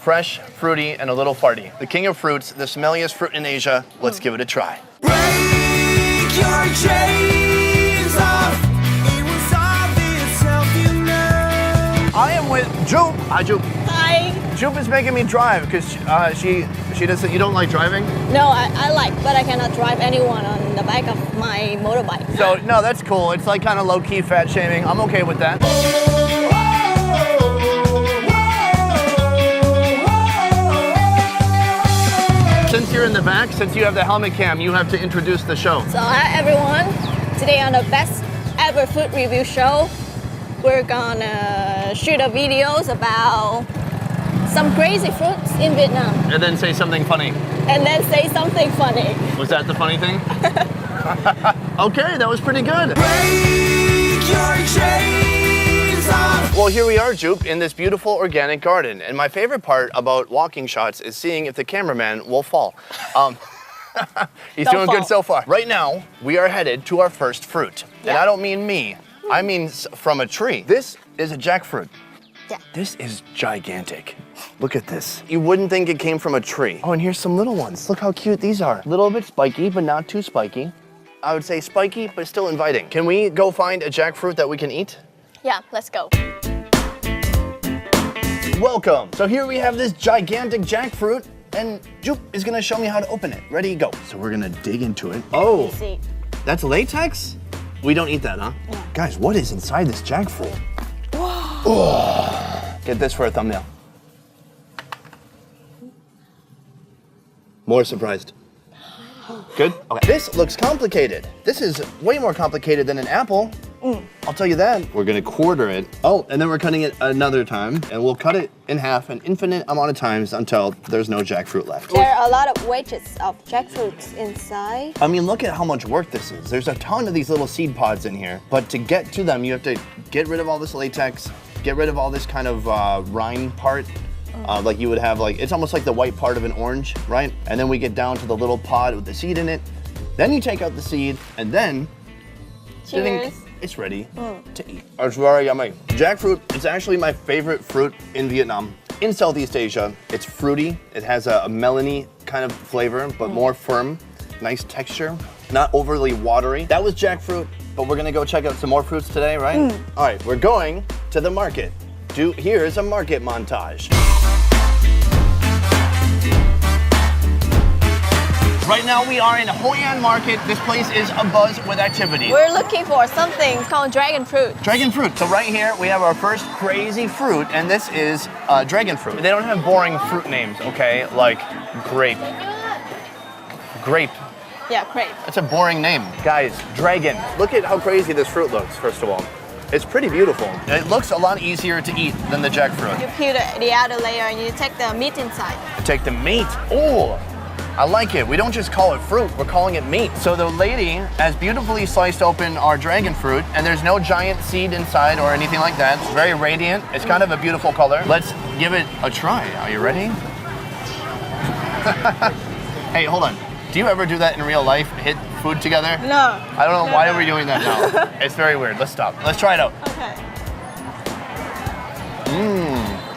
Fresh, fruity, and a little farty. The king of fruits, the smelliest fruit in Asia. Let's give it a try. Break your chains off. It was obvious you know. I am with Chôm. Hi, Chôm. Hi. Chôm is making me drive because she doesn't. You don't like driving? No, I like, but I cannot drive anyone on the back of my motorbike. So no, that's cool. It's like kind of low-key fat shaming. I'm okay with that. Since you're in the back, since you have the helmet cam, you have to introduce the show. So hi everyone. Today on the best ever food review show, we're gonna shoot a videos about some crazy fruits in Vietnam. And then say something funny. And then say something funny. Was that the funny thing? Okay, that was pretty good. Break your chains off. Well, here we are, Chôm, in this beautiful organic garden. And my favorite part about walking shots is seeing if the cameraman will fall. He's doing good so far. Right now, we are headed to our first fruit. And Yeah. I don't mean me. I mean from a tree. This is a jackfruit. Yeah. This is gigantic. Look at this. You wouldn't think it came from a tree. Oh, and here's some little ones. Look how cute these are. A little bit spiky, but not too spiky. I would say spiky, but still inviting. Can we go find a jackfruit that we can eat? Yeah, let's go. Welcome. So here we have this gigantic jackfruit, and Chôm is gonna show me how to open it. Ready, go. So we're gonna dig into it. Oh, See. that's latex? We don't eat that, huh? Yeah. Guys, what is inside this jackfruit? Oh. Get this for a thumbnail. More surprised. Good? Okay. This looks complicated. This is way more complicated than an apple. I'll tell you that. We're gonna quarter it. Oh, and then we're cutting it another time, and we'll cut it in half an infinite amount of times until there's no jackfruit left. There are a lot of wedges of jackfruits inside. I mean, look at how much work this is. There's a ton of these little seed pods in here, but to get to them, you have to get rid of all this latex, get rid of all this kind of rind part. Like you would have, like, it's almost like the white part of an orange, right? And then we get down to the little pod with the seed in it. Then you take out the seed, and then Cheers. it's ready to eat. It's very yummy. Jackfruit, it's actually my favorite fruit in Vietnam. In Southeast Asia, it's fruity. It has a melony kind of flavor, but more firm, nice texture, not overly watery. That was jackfruit, but we're gonna go check out some more fruits today, right? All right, we're going to the market. Here's a market montage. Right now we are in Hoi An Market. This place is abuzz with activity. We're looking for something called dragon fruit. Dragon fruit. So right here we have our first crazy fruit, and this is dragon fruit. They don't have boring fruit names, okay? Like grape. Grape. Yeah, great. That's a boring name. Guys, dragon. Look at how crazy this fruit looks, first of all. It's pretty beautiful. It looks a lot easier to eat than the jackfruit. You peel the outer layer and you take the meat inside. Take the meat. Oh, I like it. We don't just call it fruit, we're calling it meat. So the lady has beautifully sliced open our dragon fruit, and there's no giant seed inside or anything like that. It's very radiant. It's kind of a beautiful color. Let's give it a try. Are you ready? Hey, hold on. Do you ever do that in real life? Hit food together? No. I don't know why are we doing that now. It's very weird. Let's stop. Let's try it out. Okay.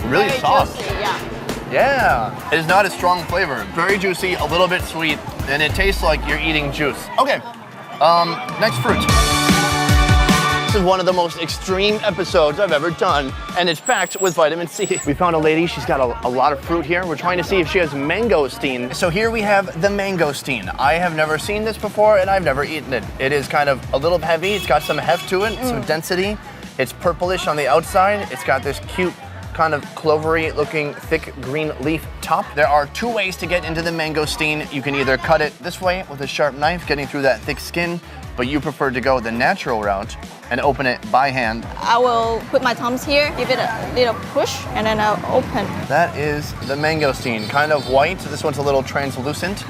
Really Very soft. juicy, yeah. Yeah, it is not a strong flavor. Very juicy, a little bit sweet, and it tastes like you're eating juice. Okay, next fruit. This is one of the most extreme episodes I've ever done, and it's packed with vitamin C. We found a lady, she's got a lot of fruit here. We're trying to see if she has mangosteen. So here we have the mangosteen. I have never seen this before, and I've never eaten it. It is kind of a little heavy. It's got some heft to it, some density. It's purplish on the outside. It's got this cute kind of clovery looking thick green leaf top. There are two ways to get into the mangosteen. You can either cut it this way with a sharp knife, getting through that thick skin, but you prefer to go the natural route and open it by hand. I will put my thumbs here, give it a little push, and then I'll open. That is the mangosteen, kind of white. This one's a little translucent.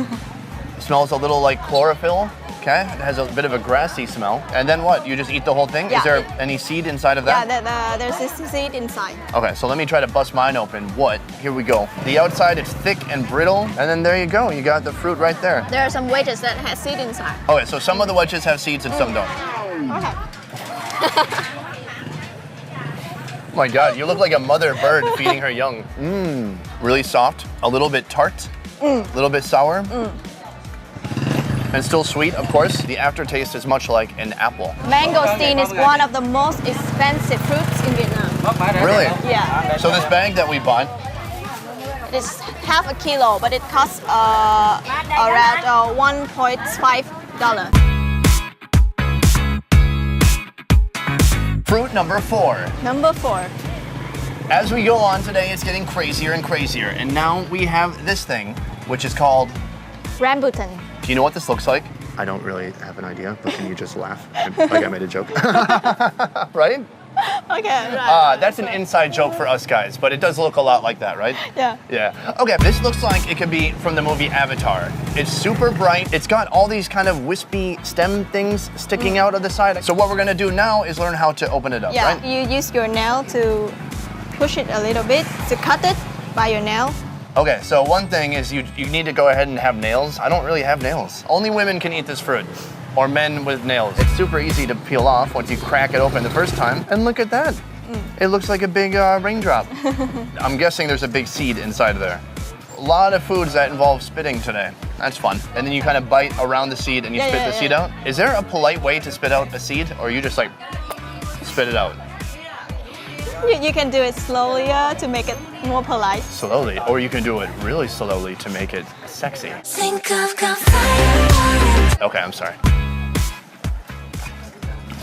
It smells a little like chlorophyll. Okay, it has a bit of a grassy smell. And then what? You just eat the whole thing? Yeah. Is there any seed inside of that? Yeah, there's this seed inside. Okay, so let me try to bust mine open. What? Here we go. The outside, it's thick and brittle, and then there you go. You got the fruit right there. There are some wedges that has seed inside. Okay, so some of the wedges have seeds and some don't. Okay. my God, you look like a mother bird feeding her young. Mmm, really soft, a little bit tart, a little bit sour, and still sweet, of course. The aftertaste is much like an apple. Mangosteen is one of the most expensive fruits in Vietnam. Really? Yeah, So this bag that we bought, it's half a kilo, but it costs around $1.5. fruit number 4. Number 4. As we go on today, it's getting crazier and crazier. And now we have this thing, which is called... Rambutan. Do you know what this looks like? I don't really have an idea, but can you just laugh? Like I made a joke. Right? Okay, right. That's an inside joke for us guys, but it does look a lot like that, right? Yeah. Yeah. Okay, this looks like it could be from the movie Avatar. It's super bright. It's got all these kind of wispy stem things sticking out of the side. So what we're gonna do now is learn how to open it up, Yeah, right? you use your nail to push it a little bit, to cut it by your nail. Okay, so one thing is you need to go ahead and have nails. I don't really have nails. Only women can eat this fruit. Or men with nails. It's super easy to peel off once you crack it open the first time. And look at that. It looks like a big raindrop. I'm guessing there's a big seed inside of there. A lot of foods that involve spitting today. That's fun. And then you kind of bite around the seed and you spit the seed out. Is there a polite way to spit out a seed, or you just like spit it out? You can do it slowly to make it more polite. Slowly, or you can do it really slowly to make it sexy. Think I've got fire. Okay, I'm sorry.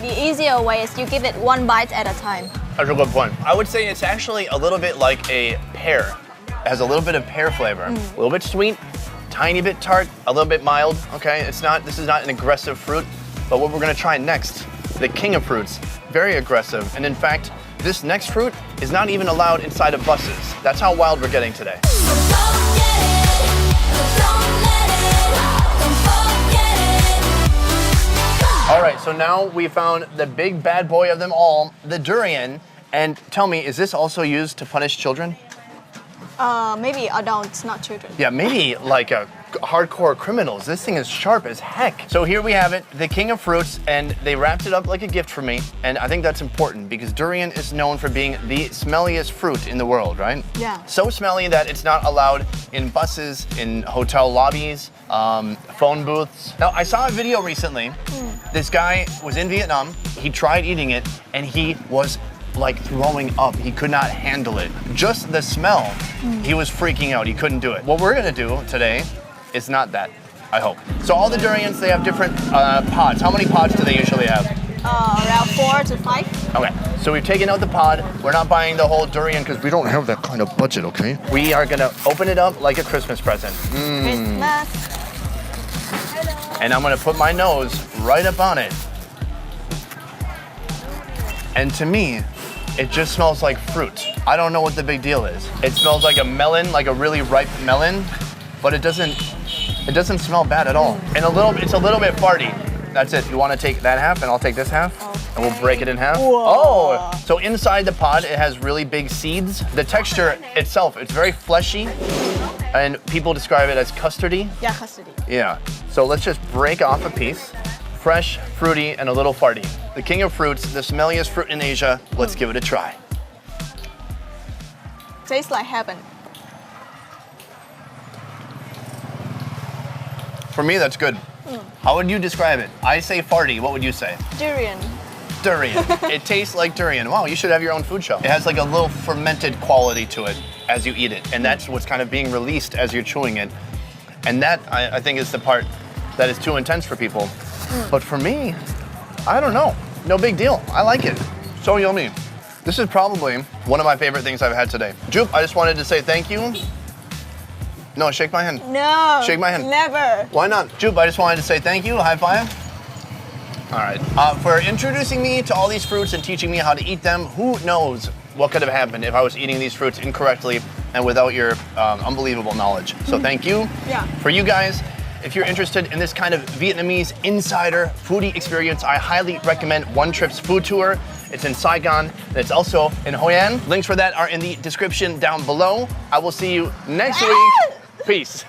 The easier way is you give it one bite at a time. That's a good point. I would say it's actually a little bit like a pear. It has a little bit of pear flavor. A little bit sweet, tiny bit tart, a little bit mild. Okay, this is not an aggressive fruit, but what we're gonna try next, the king of fruits, very aggressive. And in fact, this next fruit is not even allowed inside of buses. That's how wild we're getting today. All right, so now we found the big bad boy of them all, the durian. And tell me, is this also used to punish children? Maybe adults, not children. Yeah, maybe like hardcore criminals. This thing is sharp as heck. So here we have it, the king of fruits, and they wrapped it up like a gift for me. And I think that's important because durian is known for being the smelliest fruit in the world, right? Yeah. So smelly that it's not allowed in buses, in hotel lobbies, phone booths. Now, I saw a video recently. This guy was in Vietnam. He tried eating it and he was like throwing up. He could not handle it. Just the smell, he was freaking out. He couldn't do it. What we're gonna do today is not that, I hope. So all the durians, they have different pods. How many pods do they usually have? Around 4 to 5. Okay, so we've taken out the pod. We're not buying the whole durian because we don't have that kind of budget, okay? We are gonna open it up like a Christmas present. Christmas. And I'm gonna put my nose right up on it. And to me, it just smells like fruit. I don't know what the big deal is. It smells like a melon, like a really ripe melon, but it doesn't smell bad at all. And it's a little bit farty. That's it. You want to take that half and I'll take this half and we'll break it in half. Whoa. Oh, so inside the pod, it has really big seeds. The texture itself, it's very fleshy and people describe it as custardy. Yeah, custody. Yeah, so let's just break off a piece. Fresh, fruity, and a little farty. The king of fruits, the smelliest fruit in Asia. Let's give it a try. Tastes like heaven. For me, that's good. How would you describe it? I say farty, what would you say? Durian. Durian. It tastes like durian. Wow, you should have your own food show. It has like a little fermented quality to it as you eat it, and that's what's kind of being released as you're chewing it. And that, I think, is the part that is too intense for people. But for me, I don't know. No big deal. I like it. So yummy. This is probably one of my favorite things I've had today. Jupe, I just wanted to say thank you. No, shake my hand. No. Shake my hand. Never. Why not? Jupe, I just wanted to say thank you. High five. All right. For introducing me to all these fruits and teaching me how to eat them. Who knows what could have happened if I was eating these fruits incorrectly and without your unbelievable knowledge. So thank you. Yeah. For you guys, if you're interested in this kind of Vietnamese insider foodie experience, I highly recommend ONETRIP's food tour. It's in Saigon, and it's also in Hoi An. Links for that are in the description down below. I will see you next week. Peace.